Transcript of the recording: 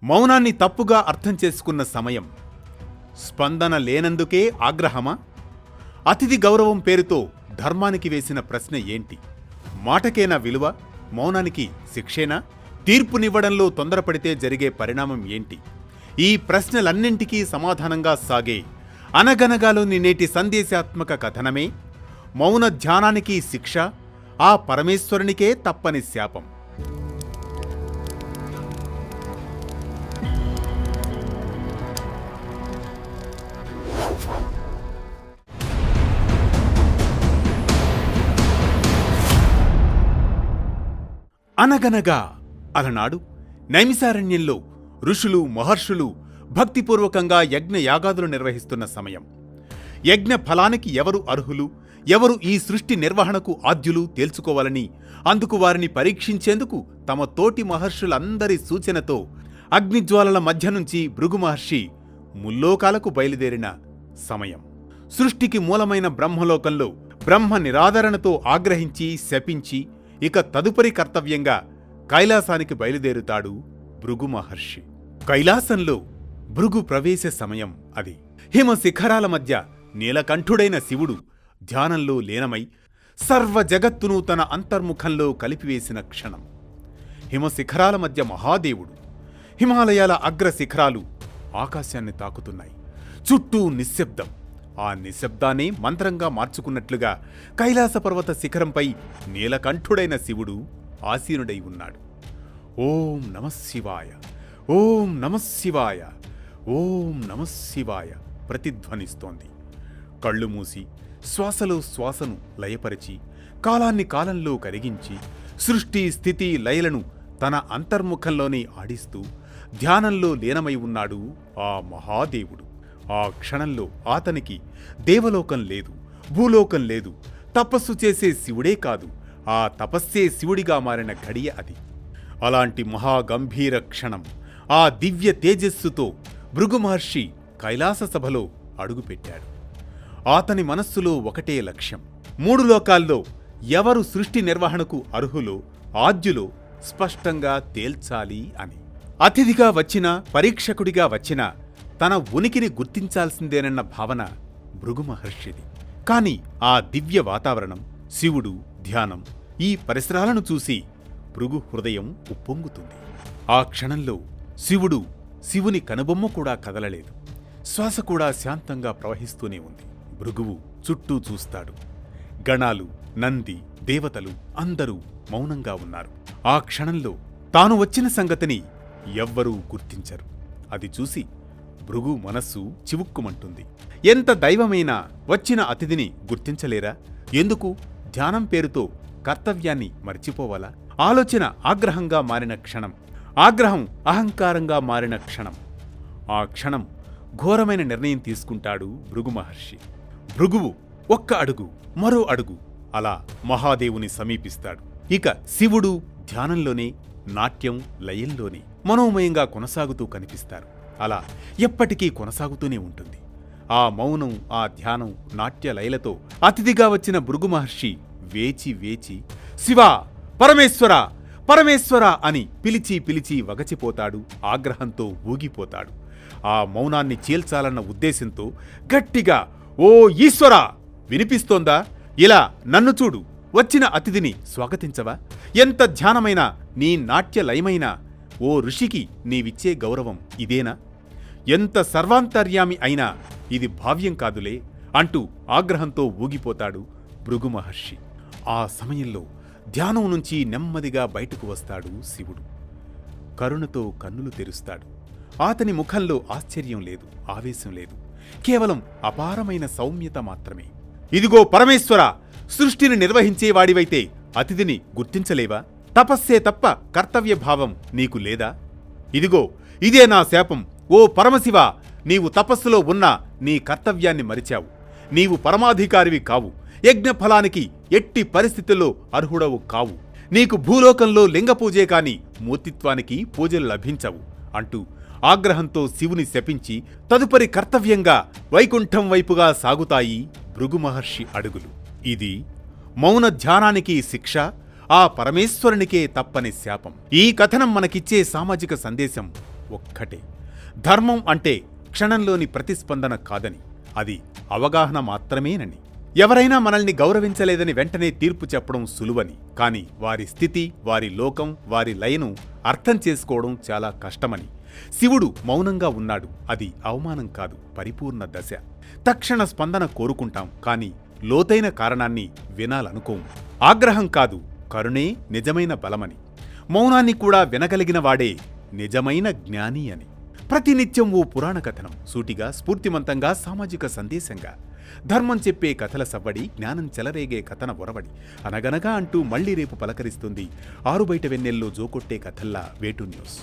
మౌనాన్ని తప్పుగా అర్థం చేసుకున్న సమయం. స్పందన లేనందుకే ఆగ్రహమా? అతిథి గౌరవం పేరుతో ధర్మానికి వేసిన ప్రశ్న ఏంటి? మాటకేనా విలువ? మౌనానికి శిక్షేనా? తీర్పునివ్వడంలో తొందరపడితే జరిగే పరిణామం ఏంటి? ఈ ప్రశ్నలన్నింటికీ సమాధానంగా సాగే అనగనగాలోని నేటి సందేశాత్మక కథనమే మౌన ధ్యానానికి శిక్ష, ఆ పరమేశ్వరునికే తప్పని శాపం. అనగనగా అలనాడు నైమిసారణ్యంలో ఋషులు మహర్షులు భక్తిపూర్వకంగా యజ్ఞయాగాదులు నిర్వహిస్తున్న సమయం. యజ్ఞ ఫలానికి ఎవరు అర్హులు, ఎవరు ఈ సృష్టి నిర్వహణకు ఆద్యులు తేల్చుకోవాలని, అందుకు వారిని పరీక్షించేందుకు తమ తోటి మహర్షులందరి సూచనతో అగ్నిజ్వాలల మధ్య నుంచి భృగు మహర్షి ముల్లోకాలకు బయలుదేరిన సమయం. సృష్టికి మూలమైన బ్రహ్మలోకంలో బ్రహ్మ నిరాదరణతో ఆగ్రహించి శపించి ఇక తదుపరి కర్తవ్యంగా కైలాసానికి బయలుదేరుతాడు భృగు మహర్షి. కైలాసంలో భృగు ప్రవేశ సమయం అది. హిమ శిఖరాల మధ్య నీలకంఠుడైన శివుడు ధ్యానంలో లీనమై సర్వ జగత్తును తన అంతర్ముఖంలో కలిపివేసిన క్షణం. హిమశిఖరాల మధ్య మహాదేవుడు. హిమాలయాల అగ్ర శిఖరాలు ఆకాశాన్ని తాకుతున్నాయి. చుట్టూ నిశ్శబ్దం. ఆ నిశ్శబ్దాన్ని మంత్రంగా మార్చుకున్నట్లుగా కైలాస పర్వత శిఖరంపై నీలకంఠుడైన శివుడు ఆసీనుడై ఉన్నాడు. ఓం నమఃశివాయ, ఓం నమఃశివాయ, ఓం నమఃశివాయ ప్రతిధ్వనిస్తోంది. కళ్ళు మూసి శ్వాసలో శ్వాసను లయపరిచి కాలాన్ని కాలంలో కరిగించి సృష్టి స్థితి లయలను తన అంతర్ముఖంలోనే ఆడిస్తూ ధ్యానంలో లీనమై ఉన్నాడు ఆ మహాదేవుడు. ఆ క్షణంలో అతనికి దేవలోకం లేదు, భూలోకం లేదు. తపస్సు చేసే శివుడే కాదు, ఆ తపస్సే శివుడిగా మారిన ఘడియ అది. అలాంటి మహాగంభీర క్షణం. ఆ దివ్య తేజస్సుతో భృగు మహర్షి కైలాస సభలో అడుగుపెట్టాడు. అతని మనస్సులో ఒకటే లక్ష్యం. 3 లోకాల్లో ఎవరు సృష్టి నిర్వహణకు అర్హులో, ఆద్యులో స్పష్టంగా తేల్చాలి అని. అతిథిగా వచ్చినా, పరీక్షకుడిగా వచ్చినా తన ఉనికిని గుర్తించాల్సిందేనన్న భావన భృగు మహర్షిది. కాని ఆ దివ్య వాతావరణం, శివుడు, ధ్యానం, ఈ పరిసరాలను చూసి భృగు హృదయం ఉప్పొంగుతుంది. ఆ క్షణంలో శివుని కనుబొమ్మ కూడా కదలలేదు. శ్వాస కూడా శాంతంగా ప్రవహిస్తూనే ఉంది. భృగువు చుట్టూ చూస్తాడు. గణాలు, నంది, దేవతలు అందరూ మౌనంగా ఉన్నారు. ఆ క్షణంలో తాను వచ్చిన సంగతిని ఎవ్వరూ గుర్తించరు. అది చూసి భృగు మనస్సు చివుక్కుమంటుంది. ఎంత దైవమైనా వచ్చిన అతిథిని గుర్తించలేరా? ఎందుకు? ధ్యానం పేరుతో కర్తవ్యాన్ని మర్చిపోవాలా? ఆలోచన ఆగ్రహంగా మారిన క్షణం, ఆగ్రహం అహంకారంగా మారిన క్షణం. ఆ క్షణం ఘోరమైన నిర్ణయం తీసుకుంటాడు భృగు మహర్షి. భృగువు ఒక్క అడుగు, మరో అడుగు అలా మహాదేవుని సమీపిస్తాడు. ఇక శివుడు ధ్యానంలోనే, నాట్యం లయంలోనే మనోమయంగా కొనసాగుతూ కనిపిస్తారు. అలా ఎప్పటికీ కొనసాగుతూనే ఉంటుంది. ఆ మౌనం, ఆ ధ్యానం, నాట్య లయలతో అతిథిగా వచ్చిన భృగు మహర్షి వేచి వేచి శివా, పరమేశ్వర, పరమేశ్వర అని పిలిచి పిలిచి వగచిపోతాడు. ఆగ్రహంతో ఊగిపోతాడు. ఆ మౌనాన్ని చీల్చాలన్న ఉద్దేశంతో గట్టిగా, ఓ ఈశ్వరా, వినిపిస్తోందా? ఇలా నన్ను చూడు, వచ్చిన అతిథిని స్వాగతించవా? ఎంత ధ్యానమైనా, నీ నాట్య లయమైనా ఓ ఋషికి నీవిచ్చే గౌరవం ఇదేనా? ఎంత సర్వాంతర్యామి అయినా ఇది భావ్యం కాదులే అంటూ ఆగ్రహంతో ఊగిపోతాడు భృగు మహర్షి. ఆ సమయంలో ధ్యానం నుంచి నెమ్మదిగా బయటకు వస్తాడు శివుడు. కరుణతో కన్నులు తెరుస్తాడు. అతని ముఖంలో ఆశ్చర్యం లేదు, ఆవేశం లేదు, కేవలం అపారమైన సౌమ్యత మాత్రమే. ఇదిగో పరమేశ్వర, సృష్టిని నిర్వహించేవాడివైతే అతిథిని గుర్తించలేవా? తపస్సే తప్ప కర్తవ్య భావం నీకు లేదా? ఇదిగో ఇదే నా శాపం. ఓ పరమశివ, నీవు తపస్సులో ఉన్నా నీ కర్తవ్యాన్ని మరిచావు. నీవు పరమాధికారివి కావు. యజ్ఞ ఫలానికి ఎట్టి పరిస్థితుల్లో అర్హుడవు కావు. నీకు భూలోకంలో లింగపూజే కాని మూర్తిత్వానికి పూజలు లభించవు అంటూ ఆగ్రహంతో శివుని శపించి తదుపరి కర్తవ్యంగా వైకుంఠం వైపుగా సాగుతాయి భృగు మహర్షి అడుగులు. ఇది మౌన ధ్యానానికి శిక్ష, ఆ పరమేశ్వరునికే తప్పని శాపం. ఈ కథనం మనకిచ్చే సామాజిక సందేశం ఒక్కటే. ధర్మం అంటే క్షణంలోని ప్రతిస్పందన కాదని, అది అవగాహన మాత్రమేనని. ఎవరైనా మనల్ని గౌరవించలేదని వెంటనే తీర్పు చెప్పడం సులువని, కానీ వారి స్థితి, వారి లోకం, వారి లయను అర్థం చేసుకోవడం చాలా కష్టమని. శివుడు మౌనంగా ఉన్నాడు, అది అవమానం కాదు, పరిపూర్ణ దశ. తక్షణ స్పందన కోరుకుంటాం, కానీ లోతైన కారణాన్ని వినాలనుకోము. ఆగ్రహం కాదు, కరుణే నిజమైన బలమని. మౌనాన్ని కూడా వినగలిగిన వాడే నిజమైన జ్ఞాని అని. ప్రతినిత్యం ఓ పురాణ కథనం, సూటిగా, స్ఫూర్తిమంతంగా, సామాజిక సందేశంగా. ధర్మం చెప్పే కథల సవ్వడి, జ్ఞానం చెలరేగే కథన ఒరవడి. అనగనగా అంటూ మళ్లీ రేపు పలకరిస్తుంది ఆరుబయట వెన్నెల్లో జోకొట్టే కథల్లా వేటు న్యూస్.